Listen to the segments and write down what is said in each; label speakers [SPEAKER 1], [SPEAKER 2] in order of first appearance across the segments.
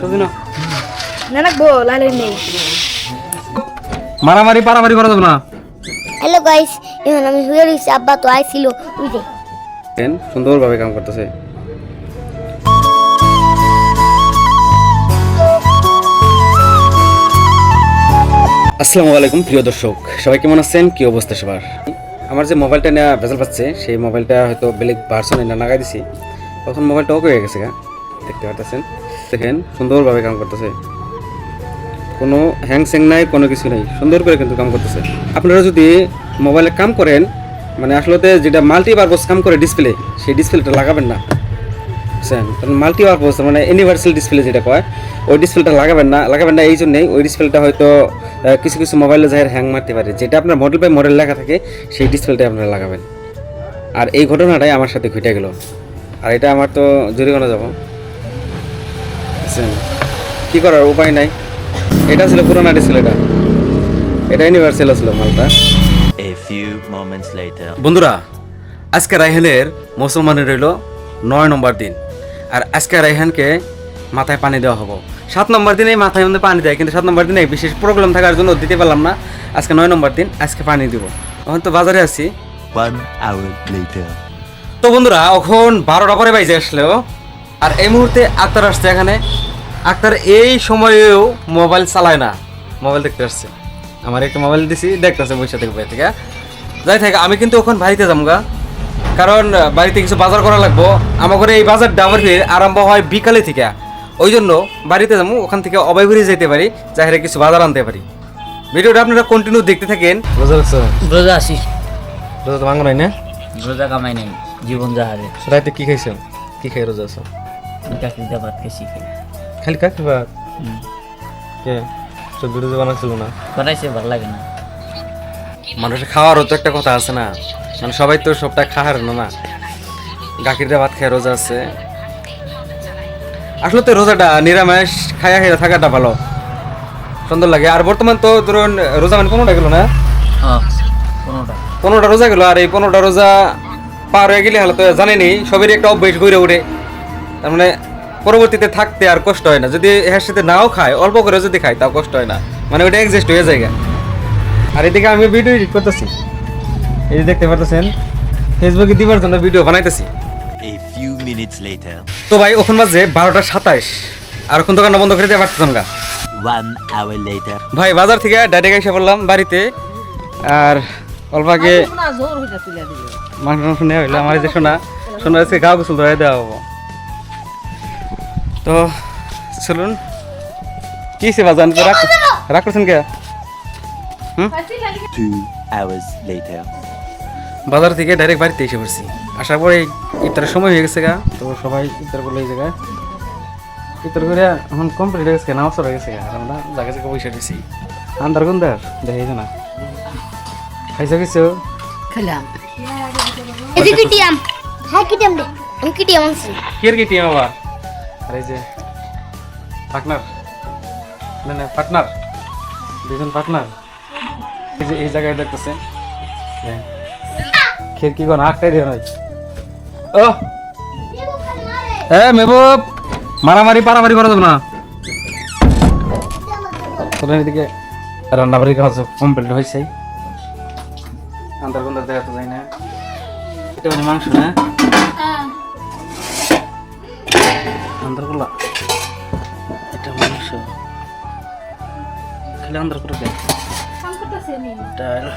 [SPEAKER 1] সজিনা
[SPEAKER 2] না না গো লালে নেই
[SPEAKER 1] মারামারি পারামারি করা যাবে না।
[SPEAKER 3] হ্যালো গাইস, এখন আমি শুয়ে রয়েছি, আব্বা তো আইছিল ওই যে।
[SPEAKER 1] সুন্দরভাবে কাম করতেছে। আসসালামু আলাইকুম প্রিয় দর্শক, সবাই কেমন আছেন? কি অবস্থা সবার? আমার যে মোবাইলটা নেওয়া ভেজাল পাচ্ছে, সেই মোবাইলটা হয়তো বেলেগ ভার্সনে না লাগাই দিছি, তখন মোবাইলটা ওকে হয়ে গেছে। দেখতে পাচ্ছেন, দেখেন সুন্দরভাবে কাম করতেছে, কোনো হ্যাং স্যাং নাই, কোনো কিছু নেই, সুন্দর করে কিন্তু কাম করতেছে। আপনারা যদি মোবাইলে কাম করেন, মানে আসলে যেটা মাল্টিপারপাস কাম করে ডিসপ্লে, সেই ডিসপ্লেটা লাগাবেন না, বুঝছেন? কারণ মাল্টিপারপাস মানে ইউনিভার্সাল ডিসপ্লে যেটা কয়, ওই ডিসপ্লেটা লাগাবেন না এই জন্যেই। ওই ডিসপ্লেটা হয়তো কিছু কিছু মোবাইলে যাই হ্যাং মারতে পারে, যেটা আপনার মডেল বাই মডেল লেখা থাকে সেই ডিসপ্লেটা আপনারা লাগাবেন। আর এই ঘটনাটাই আমার সাথে ঘটে গেল, আর এটা আমার তো জরিমানা যাব, বুঝছেন? কী করার উপায় নাই। এটা ছিল পুরোনো ডিসপ্লেটা, এটা ইউনিভার্সাল ছিল মালটা। বন্ধুরা, আজকে রায়হানের মুসলমানের রইল 9 নম্বর দিন, আর আজকে রায়হানকে মাথায় পানি দেওয়া হবো। 7 নম্বর দিনে মাথায় মধ্যে পানি দেয়, কিন্তু 7 নম্বর দিনে বিশেষ প্রবলেম থাকার জন্য দিতে পারলাম না। আজকে 9 নম্বর দিন, আজকে পানি দিব। এখন তো বাজারে আছি। তো বন্ধুরা, এখন 12টা পরে বাইজে আসলো, আর এই মুহূর্তে আক্তার আসছে এখানে। আক্তার এই সময়েও মোবাইল চালায় না, মোবাইল দেখতে আসছে। আমার একটা মোবাইল দিছি, দেখতেছে বসে থেকে বই থেকে যাই থাকে। আমি কিন্তু ওখানে বাড়িতে যাবো গা, কারণ বাড়িতে কিছু বাজার করা লাগবো। আমার ঘরে এই বাজার ডাবার আরম্ভ হয় বিকালে থেকে, ওই জন্য বাড়িতে যাবো, ওখান থেকে অবাই বেরিয়ে যেতে পারি, যাই কিছু বাজার আনতে পারি। ভিডিওটা আপনারা কন্টিনিউ দেখতে থাকেন। রোজা রাখছো?
[SPEAKER 2] রোজা আসি।
[SPEAKER 1] রোজা তো ভাঙো নাই না?
[SPEAKER 2] রোজা কামাই নাই, জীবন যাহারে।
[SPEAKER 1] রাতে কি খাইছো? কি খাই রোজা আছো?
[SPEAKER 2] কাকড়ি ভাত খেয়েছি।
[SPEAKER 1] খালি কাকড়ি ভাত? কে তো ভিডিও বানাচ্ছিল না?
[SPEAKER 2] বানাইছে, ভালো লাগে না।
[SPEAKER 1] মানুষের খাওয়ারও তো একটা কথা আছে না, মানে সবাই তো সবটা খাওয়ার না। গাখিরটা ভাত খায় রোজা আছে। আসলে তো রোজাটা নিরামিষ খায়া খাইয়া থাকাটা ভালো, সুন্দর লাগে। আর বর্তমান তো ধরুন রোজা মানে 15টা গেল না? 15টা রোজা গেল, আর এই 15টা রোজা পার হয়ে গেলে হলো তো জানেনি সবেরই একটা অভ্যাস গড়ে ওঠে। তার মানে পরবর্তীতে থাকতে আর কষ্ট হয় না। যদি এর সাথে নাও খায়, অল্প করে যদি খায়, তাও কষ্ট হয় না, মানে ওইটা অ্যাডজাস্ট হয়ে যায়। আর এদিকে আমি ভিডিও এডিট করতেছি, এই যে দেখতে পারতেছেন, ফেসবুকে দিবার জন্য ভিডিও বানাইতেছি। তো ভাই, ওখান বাজে 12টা 27, আর এখন দোকানটা বন্ধ করে দিয়ে পারতেছিলাম গা। ভাই বাজার থেকে ডাইরেক্ট এসে পড়লাম বাড়িতে, আর অল্প আগে মাংস নেওয়া হইলো। আমার যে শোনা আজকে গাও গোসল ধরে দেওয়া হবো। তো চলুন, কি সে বাজান রাগ করছেন কে? বাজার থেকে ডাইরেক্ট বাড়িতে এসে পড়ছি। আসার পরে ইফতারের সময় হয়ে গেছে গা, তো সবাই ইফতার করলে এই জায়গায় ইফতার করে এখন কমপ্লিট হয়ে গেছে, নামাজ হয়ে গেছে। আর আমরা জায়গা জায়গা বসে দিছি। আন্দার গুন্দার দেখাইছ না? খাইছো কিছু?
[SPEAKER 3] খেলাম। এই যে কিটিয়াম, হ্যাঁ কিটিয়াম দে, আমি কিটিয়াম আনছি।
[SPEAKER 1] কির কিটিয়াম আবার? আর এই যে পার্টনার, না পার্টনার, দুজন পার্টনার। এই যে এই জায়গায় দেখতেছে খিড়কি কোন আটটাই দিয়ে নয়। ও হ্যাঁ মেহবুব, মারামারি পারামারি করা যাবে না। এদিকে রান্না বাড়ির কাজ কমপ্লিট হয়েছে। আন্দার গন্দার দেখা তো যাই না। এটা মানে মাংস না? আন্দার করলা, এটা মাংস খালি আন্দার করে দেয়। ডাল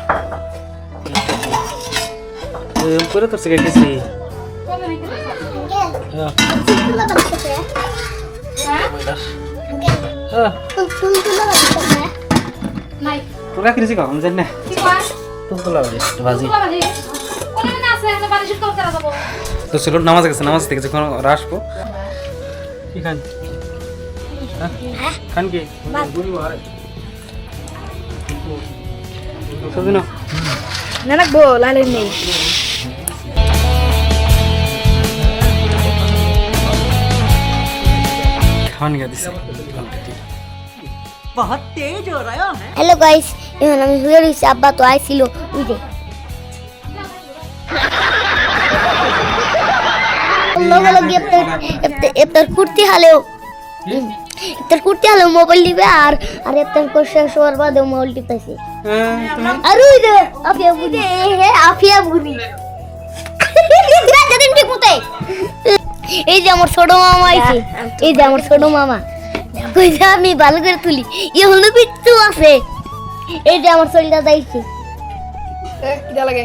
[SPEAKER 1] করে তোর থেকে গেছি। তোরা কিনেছি কখন জানি না? তো চলো নামাজ গেছে, নামাজ থেকে যখন আসবো কি খান? খান কি সজিনা?
[SPEAKER 2] না না গো লালে নেই।
[SPEAKER 3] হ্যালো গাইস, এখন আমি শুয়ে রয়েছি, আব্বা তো আইছিল ওই যে। লগে লগে ইফতার করতে হলেও তোর কুর্তি হলো মোবাইল দিবে আর আর একটা কোশ্চেন সবার বাদে মোবাইল টিপাইছে আর ওই যে আফিয়া বুড়ি হে আফিয়া বুড়ি দাদিন ঠিক মতে এই যে আমার ছোট মামা আইছে এই যে আমার ছোট মামা কই যে আমি ভালো করে তুলি ই হলো বিচ্ছু আছে এই যে আমার শরীরটা যাইছে
[SPEAKER 2] কিটা লাগে